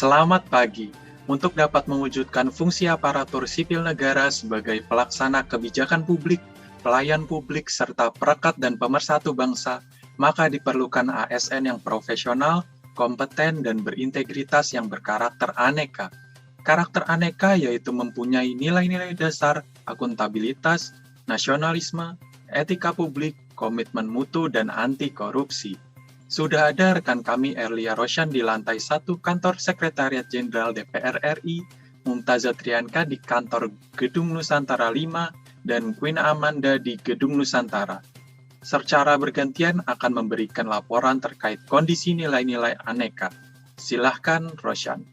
Selamat pagi. Untuk dapat mewujudkan fungsi aparatur sipil negara sebagai pelaksana kebijakan publik, pelayan publik, serta perekat dan pemersatu bangsa, maka diperlukan ASN yang profesional, kompeten, dan berintegritas yang berkarakter aneka. Karakter aneka yaitu mempunyai nilai-nilai dasar, akuntabilitas, nasionalisme, etika publik, komitmen mutu, dan anti korupsi. Sudah ada rekan kami Erlia Roshan di lantai 1 Kantor Sekretariat Jenderal DPR RI, Mumtazah Trianka di Kantor Gedung Nusantara 5, dan Queen Amanda di Gedung Nusantara. Secara bergantian akan memberikan laporan terkait kondisi nilai-nilai aneka. Silahkan, Roshan.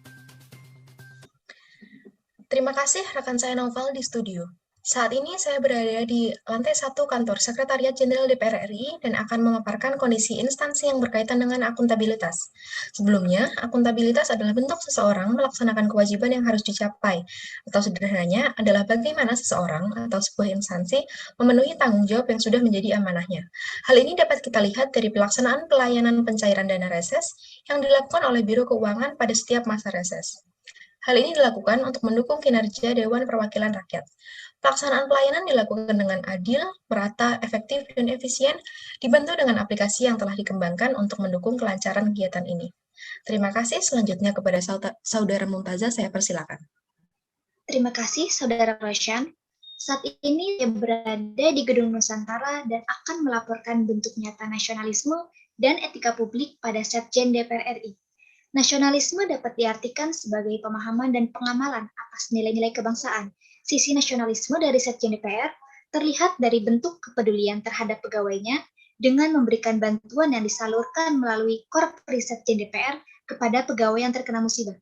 Terima kasih rekan saya Novel di studio. Saat ini saya berada di lantai 1 Kantor Sekretariat Jenderal DPR RI dan akan memaparkan kondisi instansi yang berkaitan dengan akuntabilitas. Sebelumnya, akuntabilitas adalah bentuk seseorang melaksanakan kewajiban yang harus dicapai, atau sederhananya adalah bagaimana seseorang atau sebuah instansi memenuhi tanggung jawab yang sudah menjadi amanahnya. Hal ini dapat kita lihat dari pelaksanaan pelayanan pencairan dana reses yang dilakukan oleh Biro Keuangan pada setiap masa reses. Hal ini dilakukan untuk mendukung kinerja Dewan Perwakilan Rakyat. Pelaksanaan pelayanan dilakukan dengan adil, merata, efektif, dan efisien, dibantu dengan aplikasi yang telah dikembangkan untuk mendukung kelancaran kegiatan ini. Terima kasih. Selanjutnya kepada Saudara Mumtazah, saya persilakan. Terima kasih, Saudara Roshan. Saat ini saya berada di Gedung Nusantara dan akan melaporkan bentuk nyata nasionalisme dan etika publik pada Setjen DPR RI. Nasionalisme dapat diartikan sebagai pemahaman dan pengamalan atas nilai-nilai kebangsaan. Sisi nasionalisme dari Setjen DPR terlihat dari bentuk kepedulian terhadap pegawainya dengan memberikan bantuan yang disalurkan melalui Korpri Setjen DPR kepada pegawai yang terkena musibah.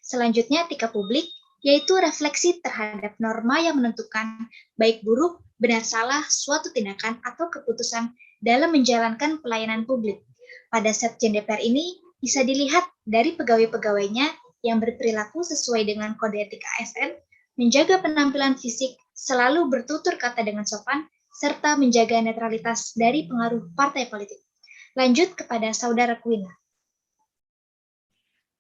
Selanjutnya, etika publik, yaitu refleksi terhadap norma yang menentukan baik buruk, benar salah, suatu tindakan atau keputusan dalam menjalankan pelayanan publik. Pada Setjen DPR ini, bisa dilihat dari pegawai-pegawainya yang berperilaku sesuai dengan kode etik ASN, menjaga penampilan fisik, selalu bertutur kata dengan sopan, serta menjaga netralitas dari pengaruh partai politik. Lanjut kepada Saudara Queen.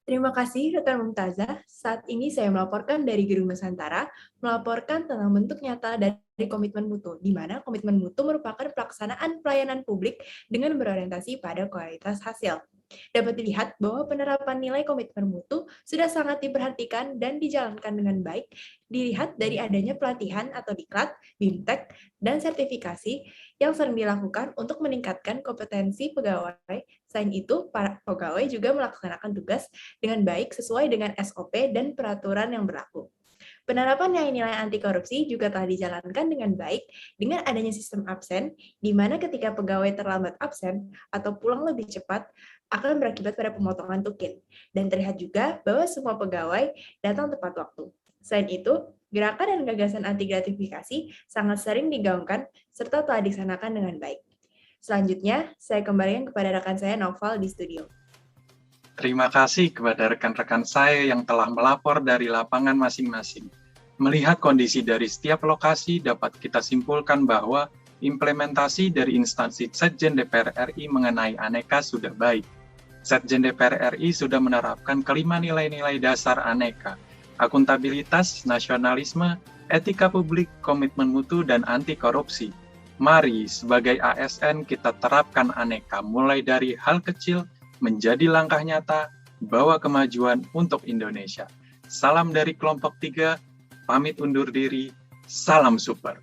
Terima kasih rekan Mumtazah. Saat ini saya melaporkan dari Gedung Nusantara, melaporkan tentang bentuk nyata dari komitmen mutu, di mana komitmen mutu merupakan pelaksanaan pelayanan publik dengan berorientasi pada kualitas hasil. Dapat dilihat bahwa penerapan nilai komitmen mutu sudah sangat diperhatikan dan dijalankan dengan baik, dilihat dari adanya pelatihan atau diklat, bimtek, dan sertifikasi yang sering dilakukan untuk meningkatkan kompetensi pegawai. Selain itu, para pegawai juga melaksanakan tugas dengan baik sesuai dengan SOP dan peraturan yang berlaku. Penerapan nilai-nilai anti korupsi juga telah dijalankan dengan baik dengan adanya sistem absen, di mana ketika pegawai terlambat absen atau pulang lebih cepat, akan berakibat pada pemotongan tukin. Dan terlihat juga bahwa semua pegawai datang tepat waktu. Selain itu, gerakan dan gagasan anti gratifikasi sangat sering digaungkan serta telah dilaksanakan dengan baik. Selanjutnya, saya kembalikan kepada rekan saya Novel di studio. Terima kasih kepada rekan-rekan saya yang telah melapor dari lapangan masing-masing. Melihat kondisi dari setiap lokasi, dapat kita simpulkan bahwa implementasi dari instansi Setjen DPR RI mengenai aneka sudah baik. Setjen DPR RI sudah menerapkan kelima nilai-nilai dasar aneka, akuntabilitas, nasionalisme, etika publik, komitmen mutu, dan anti korupsi. Mari, sebagai ASN, kita terapkan aneka mulai dari hal kecil menjadi langkah nyata, bawa kemajuan untuk Indonesia. Salam dari kelompok 3, pamit undur diri, salam super.